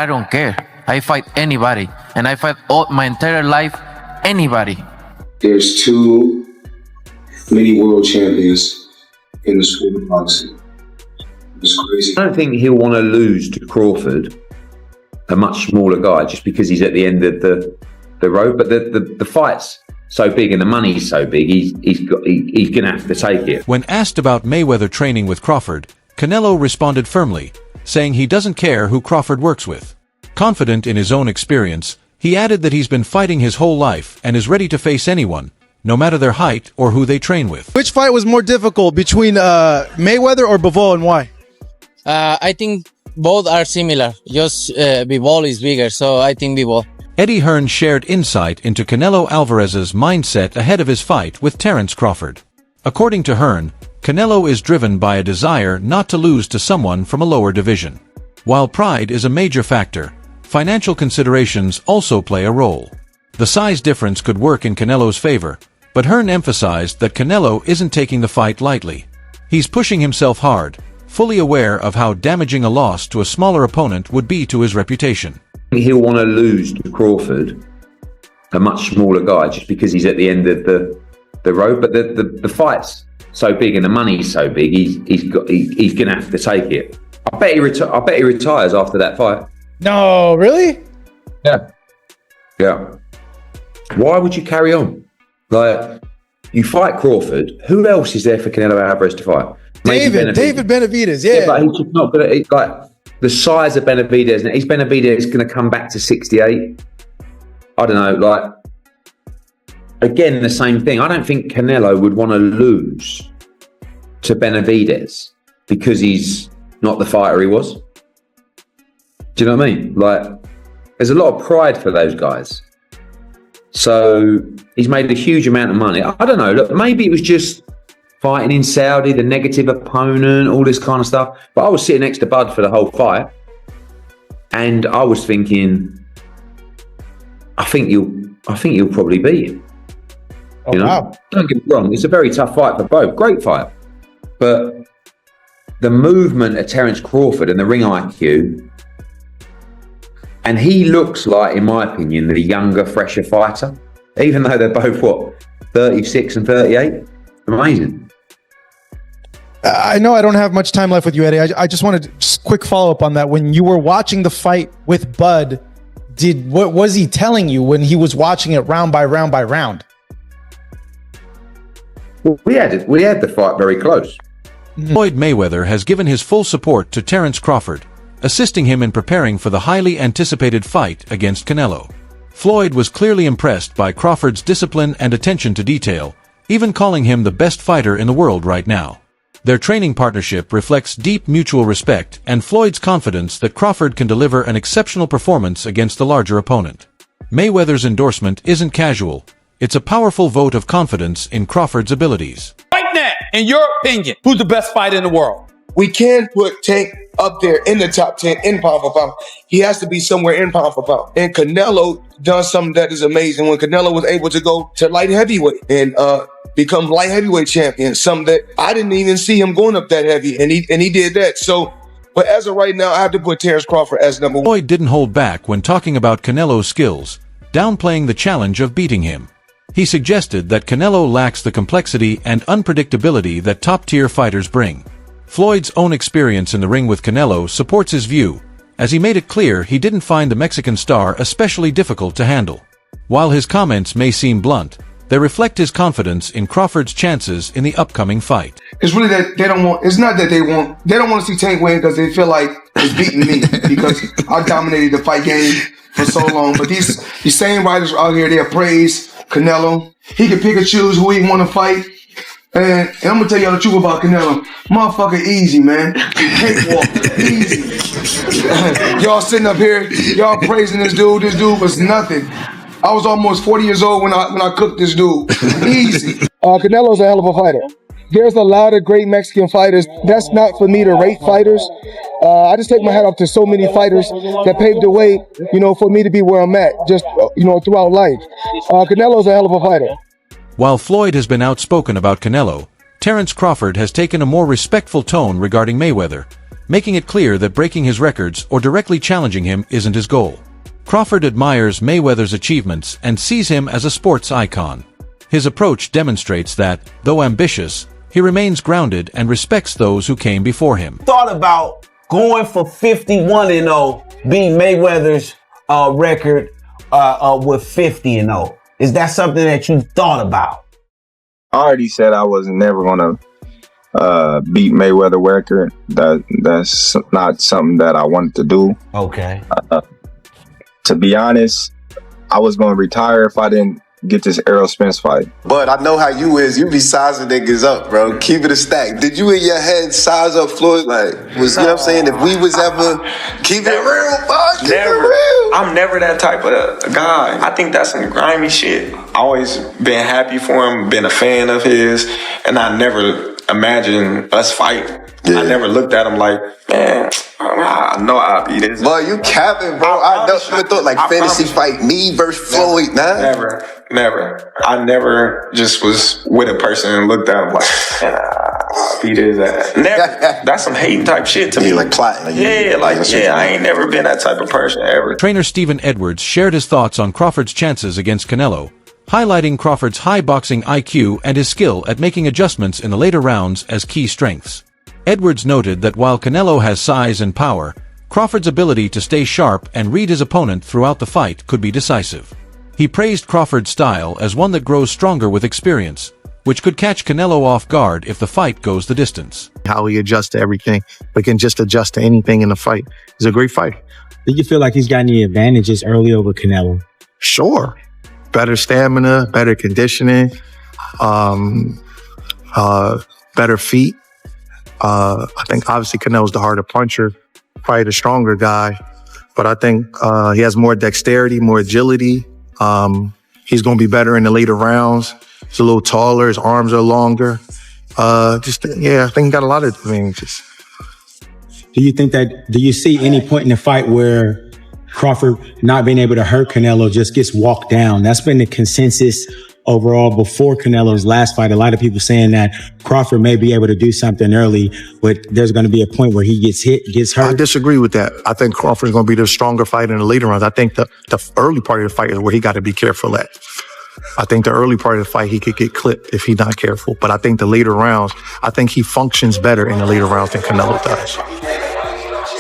I don't care. I fight anybody, and I fight all my entire life anybody. There's too many world champions in the sport of boxing. It's crazy. I don't think he'll want to lose to Crawford, a much smaller guy, just because he's at the end of the road. But the fight's so big and the money's so big, he's going to have to take it. When asked about Mayweather training with Crawford, Canelo responded firmly, saying he doesn't care who Crawford works with. Confident in his own experience, he added that he's been fighting his whole life and is ready to face anyone, no matter their height or who they train with. Which fight was more difficult between Mayweather or Bivol, and why? I think both are similar. Just Bivol is bigger, so I think Bivol. Eddie Hearn shared insight into Canelo Alvarez's mindset ahead of his fight with Terence Crawford. According to Hearn, Canelo is driven by a desire not to lose to someone from a lower division. While pride is a major factor, financial considerations also play a role. The size difference could work in Canelo's favor, but Hearn emphasized that Canelo isn't taking the fight lightly. He's pushing himself hard, fully aware of how damaging a loss to a smaller opponent would be to his reputation. He'll want to lose to Crawford, a much smaller guy, just because he's at the end of the road. But the fight's so big and the money's so big, he's going to have to take it. I bet he retires after that fight. No, really? Yeah. Yeah. Why would you carry on? Like, you fight Crawford. Who else is there for Canelo Alvarez to fight? David Benavidez, yeah. But he's just not going to, like, the size of Benavidez. Is Benavidez going to come back to 68? I don't know, like, again, the same thing. I don't think Canelo would want to lose to Benavidez because he's not the fighter he was. Do you know what I mean? Like, there's a lot of pride for those guys. So he's made a huge amount of money. I don't know. Look, maybe it was just fighting in Saudi, the negative opponent, all this kind of stuff. But I was sitting next to Bud for the whole fight, and I was thinking, I think you'll probably beat him. Oh, you know? wow. Don't get me wrong. It's a very tough fight for both. Great fight, but the movement of Terence Crawford and the ring IQ. And he looks like, in my opinion, the younger, fresher fighter, even though they're both, 36 and 38? Amazing. I know I don't have much time left with you, Eddie. I just wanted a quick follow-up on that. When you were watching the fight with Bud, what was he telling you when he was watching it round by round by round? Well, we had the fight very close. Floyd Mayweather has given his full support to Terence Crawford, assisting him in preparing for the highly anticipated fight against Canelo. Floyd was clearly impressed by Crawford's discipline and attention to detail, even calling him the best fighter in the world right now. Their training partnership reflects deep mutual respect and Floyd's confidence that Crawford can deliver an exceptional performance against the larger opponent. Mayweather's endorsement isn't casual. It's a powerful vote of confidence in Crawford's abilities. Right now, in your opinion, who's the best fighter in the world? We can put Tank up there in the top 10 in pound for pound. He has to be somewhere in pound for pound. And Canelo done something that is amazing when Canelo was able to go to light heavyweight and become light heavyweight champion, something that I didn't even see him going up that heavy, and he did that. So, but as of right now, I have to put Terence Crawford as number one. Floyd didn't hold back when talking about Canelo's skills, downplaying the challenge of beating him. He suggested that Canelo lacks the complexity and unpredictability that top-tier fighters bring. Floyd's own experience in the ring with Canelo supports his view, as he made it clear he didn't find the Mexican star especially difficult to handle. While his comments may seem blunt, they reflect his confidence in Crawford's chances in the upcoming fight. It's really that they don't want, it's not that they don't want to see Tank win because they feel like it's beating me because I dominated the fight game for so long. But these same writers out here, they praise Canelo. He can pick and choose who he want to fight. And I'm going to tell y'all the truth about Canelo. Motherfucker easy, man. Cakewalk, easy. Y'all sitting up here, y'all praising this dude. This dude was nothing. I was almost 40 years old when I cooked this dude. Easy. Canelo's a hell of a fighter. There's a lot of great Mexican fighters. That's not for me to rate fighters. I just take my hat off to so many fighters that paved the way, for me to be where I'm at, just, throughout life. Canelo's a hell of a fighter. While Floyd has been outspoken about Canelo, Terence Crawford has taken a more respectful tone regarding Mayweather, making it clear that breaking his records or directly challenging him isn't his goal. Crawford admires Mayweather's achievements and sees him as a sports icon. His approach demonstrates that, though ambitious, he remains grounded and respects those who came before him. Thought about going for 51-0, beat Mayweather's record with 50-0. Is that something that you thought about? I already said I was never gonna beat Mayweather record. That's not something that I wanted to do. Okay. To be honest, I was gonna retire if I didn't get this Errol Spence fight. But I know how you is. You be sizing niggas up, bro. Keep it a stack. Did you in your head size up Floyd? Like, you know what I'm saying? If we was ever keep it real, bud, keep it real. I'm never that type of guy. I think that's some grimy shit. Always been happy for him, been a fan of his, and I never imagined us fight. Yeah. I never looked at him like, man, I know I'll beat this. Boy, you capping, bro. I never thought like fantasy fight me versus Floyd, nah. Never. I never just was with a person and looked at him like, man, I'll beat his ass. Never. That's some hating type shit to me. Like plotting. I ain't never been that type of person ever. Trainer Stephen Edwards shared his thoughts on Crawford's chances against Canelo, highlighting Crawford's high boxing IQ and his skill at making adjustments in the later rounds as key strengths. Edwards noted that while Canelo has size and power, Crawford's ability to stay sharp and read his opponent throughout the fight could be decisive. He praised Crawford's style as one that grows stronger with experience, which could catch Canelo off guard if the fight goes the distance. How he adjusts to everything, but can just adjust to anything in the fight. He's a great fighter. Do you feel like he's got any advantages early over Canelo? Sure. Better stamina, better conditioning, better feet. I think obviously Canelo's the harder puncher, probably the stronger guy, but I think he has more dexterity, more agility. He's going to be better in the later rounds. He's a little taller, his arms are longer. I think he got a lot of advantages. Do you see any point in the fight where Crawford not being able to hurt Canelo just gets walked down? That's been the consensus overall before Canelo's last fight. A lot of people saying that Crawford may be able to do something early, but there's going to be a point where he gets hit, gets hurt. I disagree with that. I think Crawford's going to be the stronger fighter in the later rounds. I think the early part of the fight is where he got to be careful at. I think the early part of the fight, he could get clipped if he's not careful. But I think the later rounds, I think he functions better in the later rounds than Canelo does.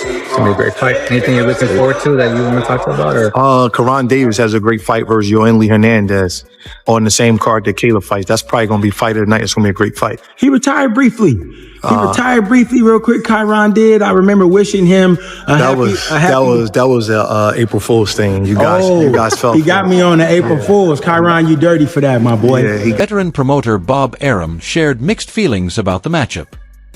It's gonna be a great fight. Anything you're looking forward to that you want to talk about? Or Karan Davis has a great fight versus Yoeli Hernandez on the same card that Caleb fights. That's probably gonna be fight of the night. It's gonna be a great fight. He retired briefly. Real quick. Kyron did. I remember wishing him that was a April Fool's thing. You guys felt he got me on the April Fool's. Kyron, you dirty for that, my boy. Yeah, veteran promoter Bob Arum shared mixed feelings about the matchup.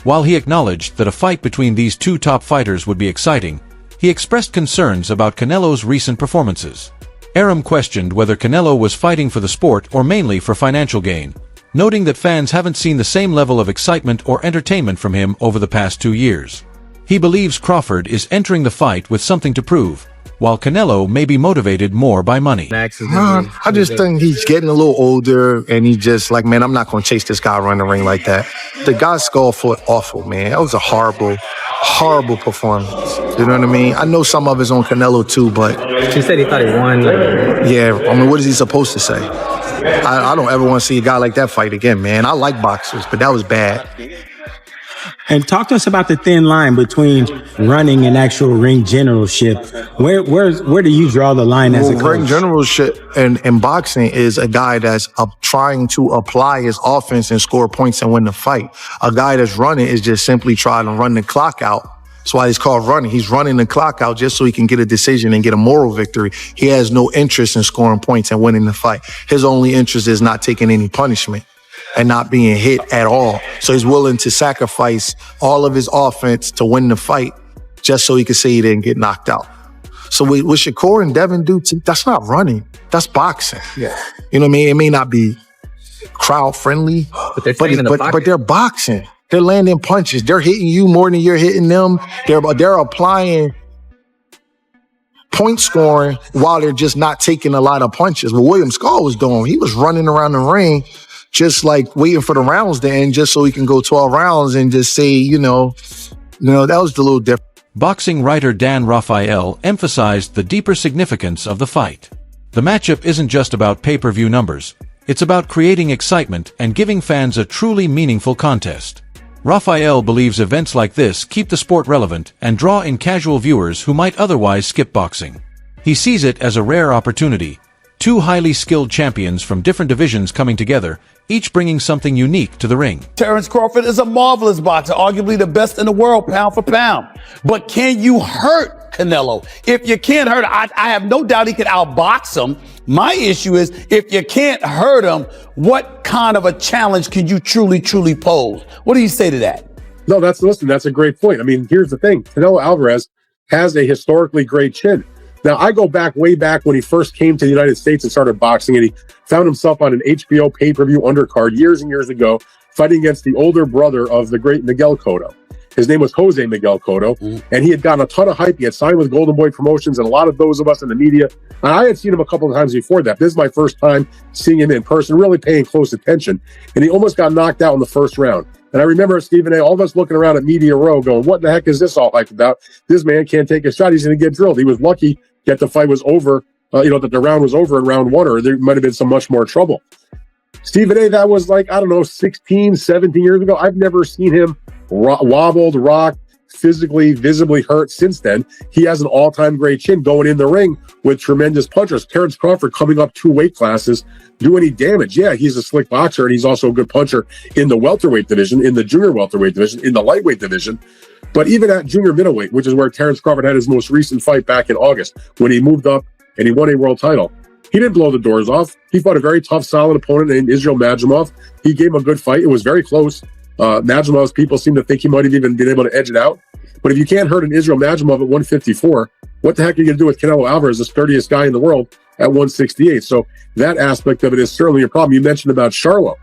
While he acknowledged that a fight between these two top fighters would be exciting, he expressed concerns about Canelo's recent performances. Arum questioned whether Canelo was fighting for the sport or mainly for financial gain, noting that fans haven't seen the same level of excitement or entertainment from him over the past 2 years. He believes Crawford is entering the fight with something to prove, while Canelo may be motivated more by money. I just think he's getting a little older, and he's just like, man, I'm not going to chase this guy around the ring like that. The guy's skull fought awful, man. That was a horrible performance. You know what I mean? I know some of it's on Canelo too, but... He said he thought he won. Yeah, I mean, what is he supposed to say? I don't ever want to see a guy like that fight again, man. I like boxers, but that was bad. And talk to us about the thin line between running and actual ring generalship. Where do you draw the line as a coach? Ring generalship in boxing is a guy that's trying to apply his offense and score points and win the fight. A guy that's running is just simply trying to run the clock out. That's why he's called running. He's running the clock out just so he can get a decision and get a moral victory. He has no interest in scoring points and winning the fight. His only interest is not taking any punishment and not being hit at all. So he's willing to sacrifice all of his offense to win the fight just so he can say he didn't get knocked out. So what Shakur and Devin do, that's not running. That's boxing. Yeah. You know what I mean? It may not be crowd friendly, but they're boxing. They're landing punches. They're hitting you more than you're hitting them. They're applying point scoring while they're just not taking a lot of punches. What William Skull was doing, he was running around the ring just like waiting for the rounds to end just so he can go 12 rounds and just say, you know, that was a little different. Boxing writer Dan Raphael emphasized the deeper significance of the fight. The matchup isn't just about pay-per-view numbers. It's about creating excitement and giving fans a truly meaningful contest. Raphael believes events like this keep the sport relevant and draw in casual viewers who might otherwise skip boxing. He sees it as a rare opportunity, two highly skilled champions from different divisions coming together, each bringing something unique to the ring. Terence Crawford is a marvelous boxer, arguably the best in the world, pound for pound. But can you hurt Canelo? If you can't hurt him, I have no doubt he could outbox him. My issue is, if you can't hurt him, what kind of a challenge can you truly pose? What do you say to that? No, that's a great point. I mean, here's the thing. Canelo Alvarez has a historically great chin. Now, I go way back when he first came to the United States and started boxing, and he found himself on an HBO pay-per-view undercard years and years ago, fighting against the older brother of the great Miguel Cotto. His name was Jose Miguel Cotto, and he had gotten a ton of hype. He had signed with Golden Boy Promotions, and a lot of those of us in the media. And I had seen him a couple of times before that. This is my first time seeing him in person, really paying close attention. And he almost got knocked out in the first round. And I remember, Stephen A., all of us looking around at Media Row going, what the heck is this all hype about? This man can't take a shot. He's going to get drilled. He was lucky that the fight was over, that the round was over in round one, or there might have been some much more trouble. Stephen A., that was 16, 17 years ago. I've never seen him wobbled, rocked, physically, visibly hurt since then. He has an all-time great chin going in the ring with tremendous punchers. Terence Crawford coming up 2 weight classes, do any damage? Yeah, he's a slick boxer, and he's also a good puncher in the welterweight division, in the junior welterweight division, in the lightweight division. But even at junior middleweight, which is where Terence Crawford had his most recent fight back in August, when he moved up and he won a world title, he didn't blow the doors off. He fought a very tough, solid opponent named Israel Madrimov. He gave him a good fight. It was very close. Madrimov's people seem to think he might have even been able to edge it out. But if you can't hurt an Israel Madrimov at 154, what the heck are you going to do with Canelo Alvarez, the sturdiest guy in the world, at 168? So that aspect of it is certainly a problem. You mentioned about Charlo.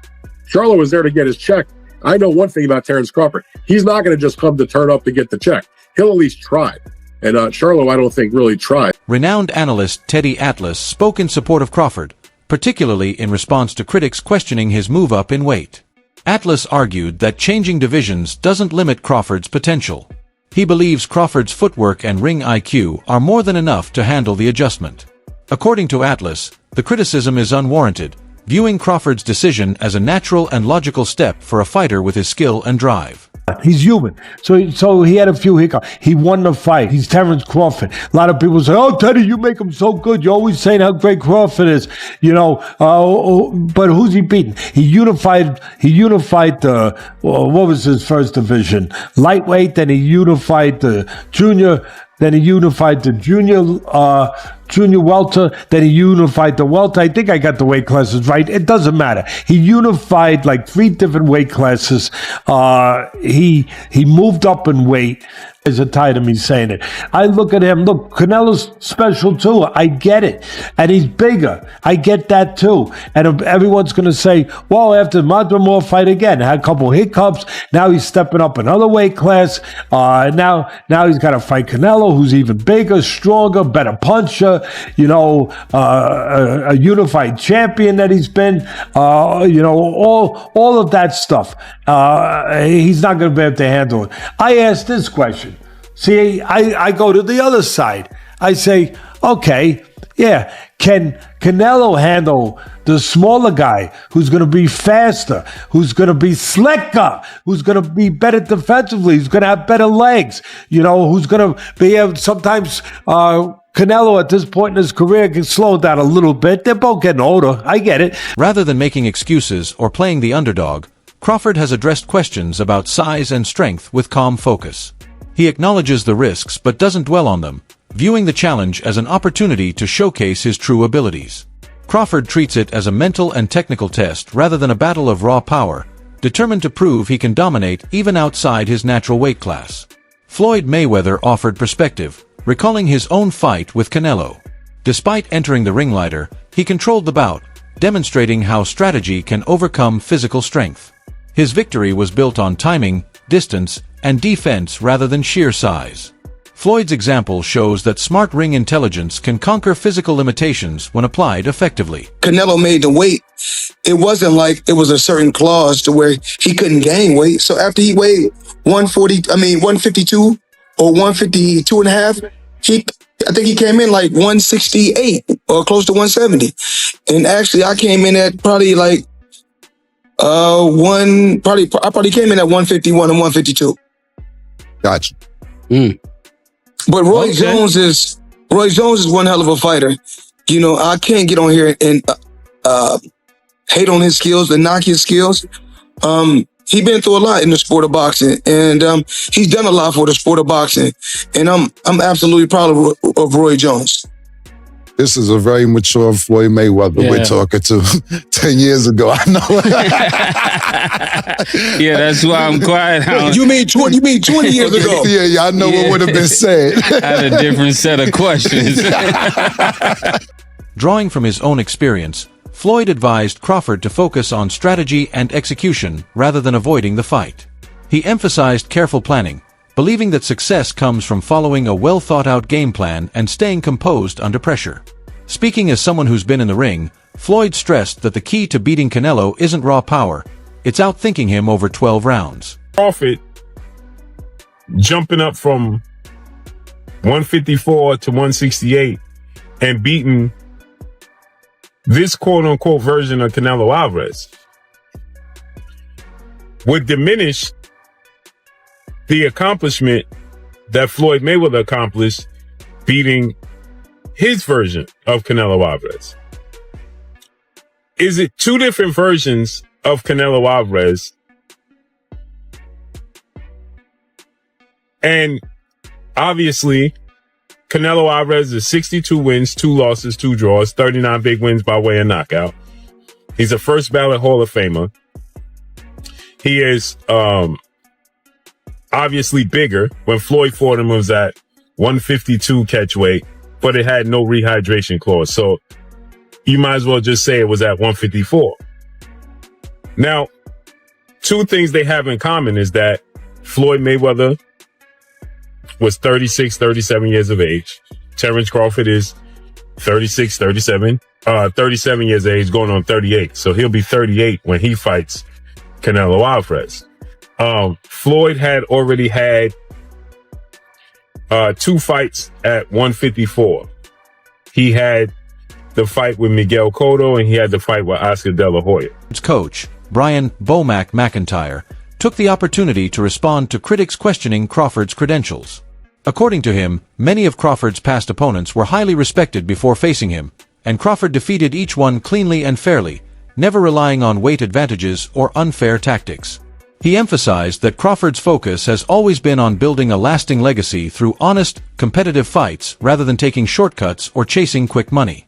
Charlo was there to get his check. I know one thing about Terence Crawford. He's not going to just come to turn up to get the check. He'll at least try. And Charlo, I don't think, really tried. Renowned analyst Teddy Atlas spoke in support of Crawford, particularly in response to critics questioning his move up in weight. Atlas argued that changing divisions doesn't limit Crawford's potential. He believes Crawford's footwork and ring IQ are more than enough to handle the adjustment. According to Atlas, the criticism is unwarranted, viewing Crawford's decision as a natural and logical step for a fighter with his skill and drive. He's human. So he had a few hiccups. He won the fight. He's Terence Crawford. A lot of people say, oh, Teddy, you make him so good. You're always saying how great Crawford is. But who's he beating? He unified the, what was his first division? Lightweight, then he unified the junior, then he unified the junior welter, then he unified the welter. I think I got the weight classes right. It doesn't matter. He unified 3 different weight classes. He moved up in weight. Is it tired of me saying it? I look at him. Look, Canelo's special too. I get it. And he's bigger. I get that too. And everyone's going to say, well, after Madrimov fight again, had a couple hiccups. Now he's stepping up another weight class. Now he's got to fight Canelo, who's even bigger, stronger, better puncher. A unified champion that he's been. All of that stuff. He's not going to be able to handle it. I asked this question. See, I go to the other side. I say, okay, yeah, can Canelo handle the smaller guy who's going to be faster, who's going to be slicker, who's going to be better defensively, who's going to have better legs, who's going to be able, sometimes Canelo at this point in his career can slow down a little bit. They're both getting older. I get it. Rather than making excuses or playing the underdog, Crawford has addressed questions about size and strength with calm focus. He acknowledges the risks but doesn't dwell on them, viewing the challenge as an opportunity to showcase his true abilities. Crawford treats it as a mental and technical test rather than a battle of raw power, determined to prove he can dominate even outside his natural weight class. Floyd Mayweather offered perspective, recalling his own fight with Canelo. Despite entering the ring lighter, he controlled the bout, demonstrating how strategy can overcome physical strength. His victory was built on timing, distance, and defense rather than sheer size. Floyd's example shows that smart ring intelligence can conquer physical limitations when applied effectively. Canelo made the weight it wasn't like it was a certain clause to where he couldn't gain weight. So after he weighed 152 or 152 and a half, I think he came in like 168 or close to 170. And actually I came in at probably like I probably came in at 151 and 152. Gotcha. But Roy Jones is one hell of a fighter. You know, I can't get on here and hate on his skills and knock his skills. He's been through a lot in the sport of boxing, and he's done a lot for the sport of boxing. And I'm absolutely proud of Roy Jones. This is a very mature Floyd Mayweather we're talking to 10 years ago. I know. Yeah, that's why I'm quiet. You mean 20 years ago? Yeah, I know what would have been said. I had a different set of questions. Drawing from his own experience, Floyd advised Crawford to focus on strategy and execution rather than avoiding the fight. He emphasized careful planning, believing that success comes from following a well-thought-out game plan and staying composed under pressure. Speaking as someone who's been in the ring, Floyd stressed that the key to beating Canelo isn't raw power, it's outthinking him over 12 rounds. Crawford jumping up from 154 to 168 and beating this quote-unquote version of Canelo Alvarez would diminish the accomplishment that Floyd Mayweather accomplished beating his version of Canelo Alvarez. Is it two different versions of Canelo Alvarez? And obviously, Canelo Alvarez is 62 wins, 2 losses, 2 draws, 39 big wins by way of knockout. He's a first ballot Hall of Famer. He is obviously bigger. When Floyd fought him, it was at 152 catch weight, but it had no rehydration clause. So you might as well just say it was at 154. Now, two things they have in common is that Floyd Mayweather was 36, 37 years of age. Terence Crawford is 37 years of age, going on 38. So he'll be 38 when he fights Canelo Alvarez. Floyd had already had 2 fights at 154. He had the fight with Miguel Cotto, and he had the fight with Oscar De La Hoya. His coach, Brian "Bomac" McIntyre, took the opportunity to respond to critics questioning Crawford's credentials. According to him, many of Crawford's past opponents were highly respected before facing him, and Crawford defeated each one cleanly and fairly, never relying on weight advantages or unfair tactics. He emphasized that Crawford's focus has always been on building a lasting legacy through honest, competitive fights rather than taking shortcuts or chasing quick money.